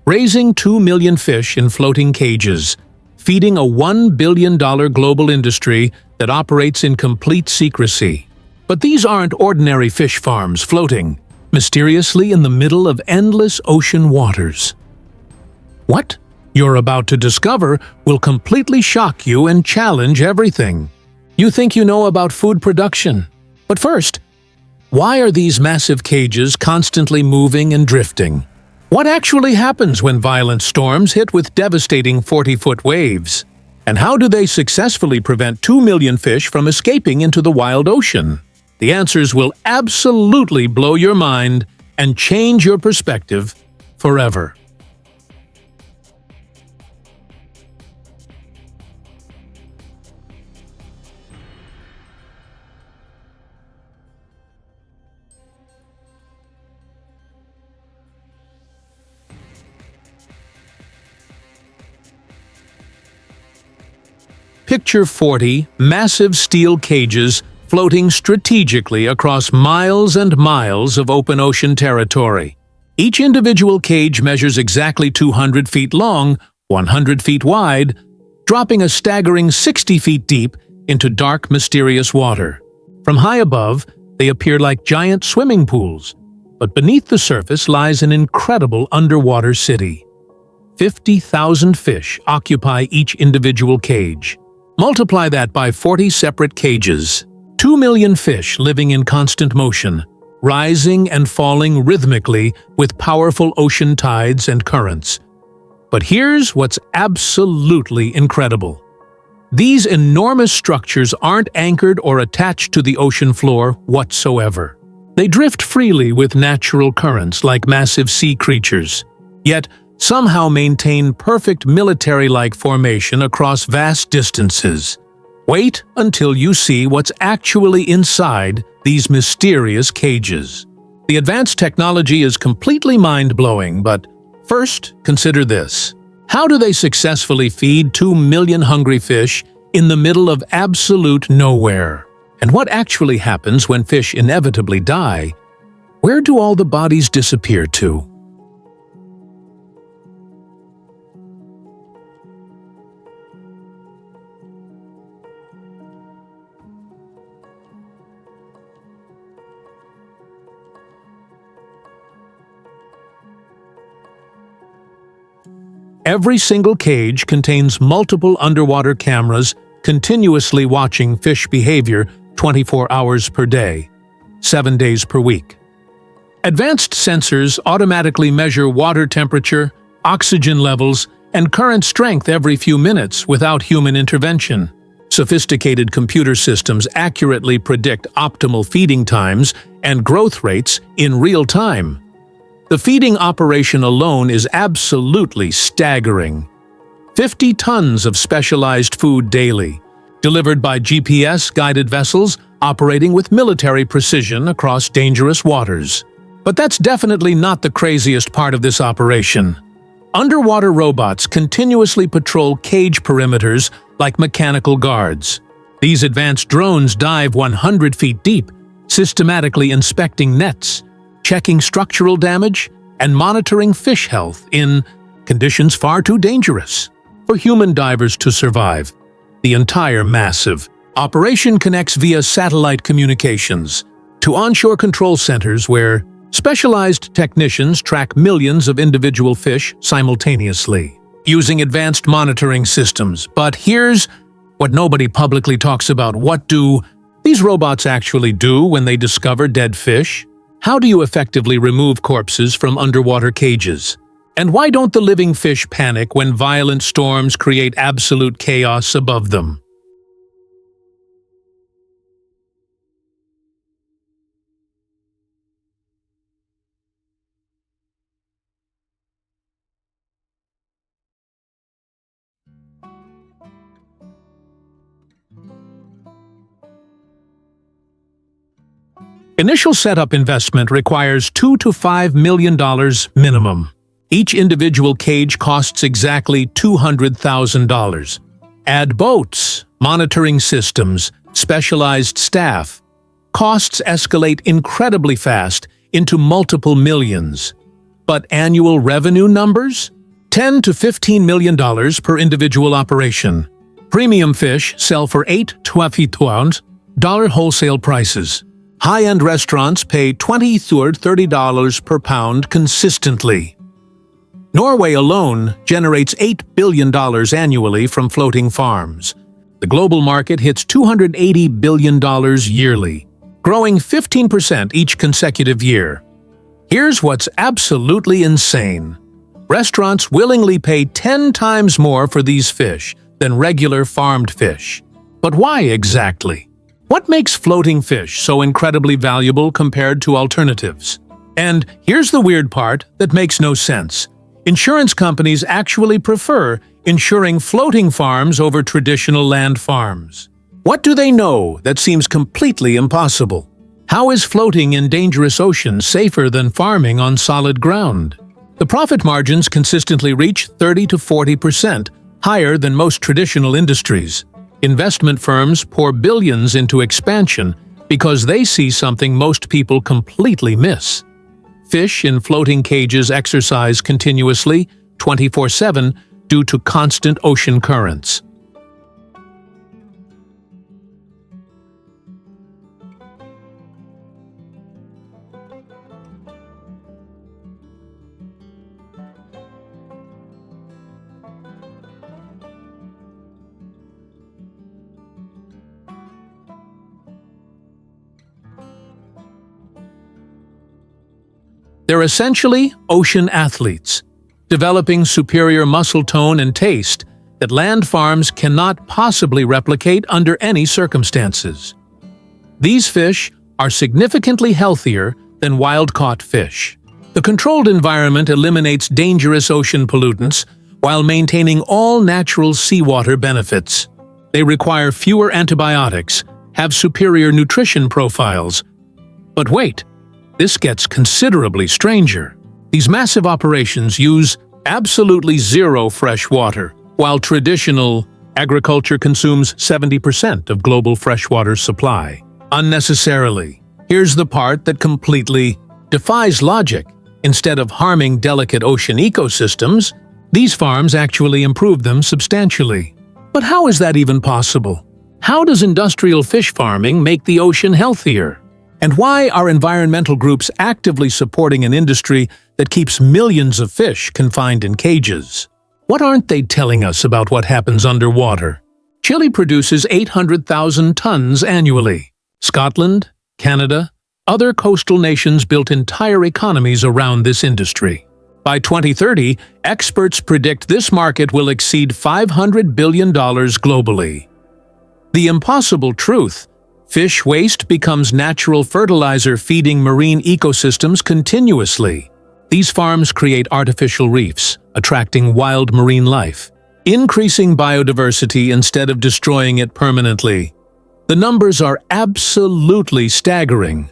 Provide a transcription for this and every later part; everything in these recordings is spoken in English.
raising 2 million fish in floating cages, feeding a $1 billion global industry that operates in complete secrecy. But these aren't ordinary fish farms floating mysteriously in the middle of endless ocean waters. What you're about to discover will completely shock you and challenge everything you think you know about food production. But first, why are these massive cages constantly moving and drifting? What actually happens when violent storms hit with devastating 40-foot waves? And how do they successfully prevent 2 million fish from escaping into the wild ocean? The answers will absolutely blow your mind and change your perspective forever. Picture 40 massive steel cages floating strategically across miles and miles of open ocean territory. Each individual cage measures exactly 200 feet long, 100 feet wide, dropping a staggering 60 feet deep into dark, mysterious water. From high above, they appear like giant swimming pools, but beneath the surface lies an incredible underwater city. 50,000 fish occupy each individual cage. Multiply that by 40 separate cages. 2 million fish living in constant motion, rising and falling rhythmically with powerful ocean tides and currents. But here's what's absolutely incredible. These enormous structures aren't anchored or attached to the ocean floor whatsoever. They drift freely with natural currents like massive sea creatures, yet somehow maintain perfect military-like formation across vast distances. Wait until you see what's actually inside these mysterious cages. The advanced technology is completely mind-blowing, but first, consider this. How do they successfully feed 2 million hungry fish in the middle of absolute nowhere? And what actually happens when fish inevitably die? Where do all the bodies disappear to? Every single cage contains multiple underwater cameras continuously watching fish behavior 24 hours per day, 7 days per week. Advanced sensors automatically measure water temperature, oxygen levels, and current strength every few minutes without human intervention. Sophisticated computer systems accurately predict optimal feeding times and growth rates in real time. The feeding operation alone is absolutely staggering. 50 tons of specialized food daily, delivered by GPS-guided vessels operating with military precision across dangerous waters. But that's definitely not the craziest part of this operation. Underwater robots continuously patrol cage perimeters like mechanical guards. These advanced drones dive 100 feet deep, systematically inspecting nets, checking structural damage, and monitoring fish health in conditions far too dangerous for human divers to survive. The entire massive operation connects via satellite communications to onshore control centers where specialized technicians track millions of individual fish simultaneously, using advanced monitoring systems. But here's what nobody publicly talks about. What do these robots actually do when they discover dead fish? How do you effectively remove corpses from underwater cages? And why don't the living fish panic when violent storms create absolute chaos above them? Initial setup investment requires $2 to $5 million minimum. Each individual cage costs exactly $200,000. Add boats, monitoring systems, specialized staff. Costs escalate incredibly fast into multiple millions. But annual revenue numbers? $10 to $15 million per individual operation. Premium fish sell for $8 to $12 wholesale prices. High-end restaurants pay $20 to $30 per pound consistently. Norway alone generates $8 billion annually from floating farms. The global market hits $280 billion yearly, growing 15% each consecutive year. Here's what's absolutely insane. Restaurants willingly pay 10 times more for these fish than regular farmed fish. But why exactly? What makes floating fish so incredibly valuable compared to alternatives? And here's the weird part that makes no sense. Insurance companies actually prefer insuring floating farms over traditional land farms. What do they know that seems completely impossible? How is floating in dangerous oceans safer than farming on solid ground? The profit margins consistently reach 30 to 40%, higher than most traditional industries. Investment firms pour billions into expansion because they see something most people completely miss. Fish in floating cages exercise continuously, 24/7, due to constant ocean currents. They're essentially ocean athletes, developing superior muscle tone and taste that land farms cannot possibly replicate under any circumstances. These fish are significantly healthier than wild-caught fish. The controlled environment eliminates dangerous ocean pollutants while maintaining all natural seawater benefits. They require fewer antibiotics, have superior nutrition profiles. But wait, this gets considerably stranger. These massive operations use absolutely zero fresh water, while traditional agriculture consumes 70% of global freshwater supply. Unnecessarily. Here's the part that completely defies logic. Instead of harming delicate ocean ecosystems, these farms actually improve them substantially. But how is that even possible? How does industrial fish farming make the ocean healthier? And why are environmental groups actively supporting an industry that keeps millions of fish confined in cages? What aren't they telling us about what happens underwater? Chile produces 800,000 tons annually. Scotland, Canada, other coastal nations built entire economies around this industry. By 2030, experts predict this market will exceed $500 billion globally. The impossible truth: fish waste becomes natural fertilizer feeding marine ecosystems continuously. These farms create artificial reefs, attracting wild marine life, increasing biodiversity instead of destroying it permanently. The numbers are absolutely staggering.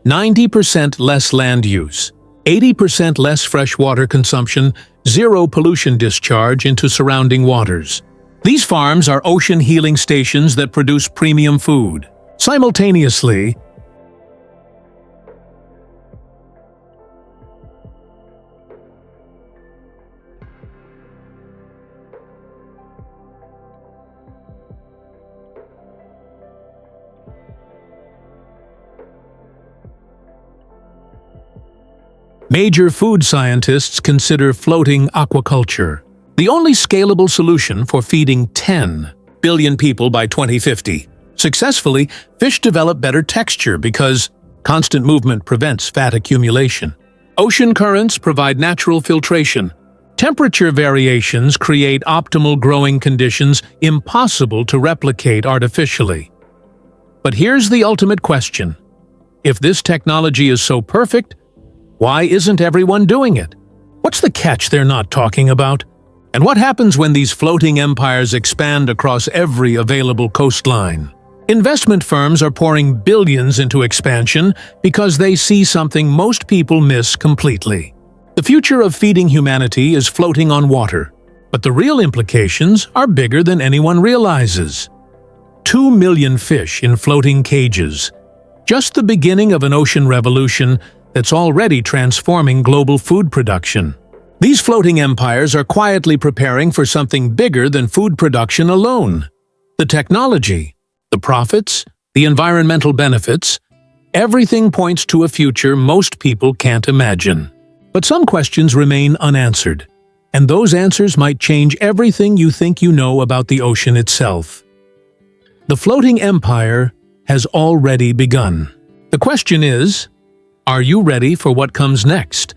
90% less land use, 80% less freshwater consumption, zero pollution discharge into surrounding waters. These farms are ocean healing stations that produce premium food. Simultaneously, major food scientists consider floating aquaculture the only scalable solution for feeding 10 billion people by 2050. Successfully, fish develop better texture because constant movement prevents fat accumulation. Ocean currents provide natural filtration. Temperature variations create optimal growing conditions impossible to replicate artificially. But here's the ultimate question. If this technology is so perfect, why isn't everyone doing it? What's the catch they're not talking about? And what happens when these floating empires expand across every available coastline? Investment firms are pouring billions into expansion because they see something most people miss completely. The future of feeding humanity is floating on water, but the real implications are bigger than anyone realizes. 2 million fish in floating cages. Just the beginning of an ocean revolution that's already transforming global food production. These floating empires are quietly preparing for something bigger than food production alone. The technology, the profits, the environmental benefits, everything points to a future most people can't imagine. But some questions remain unanswered, and those answers might change everything you think you know about the ocean itself. The floating empire has already begun. The question is, are you ready for what comes next?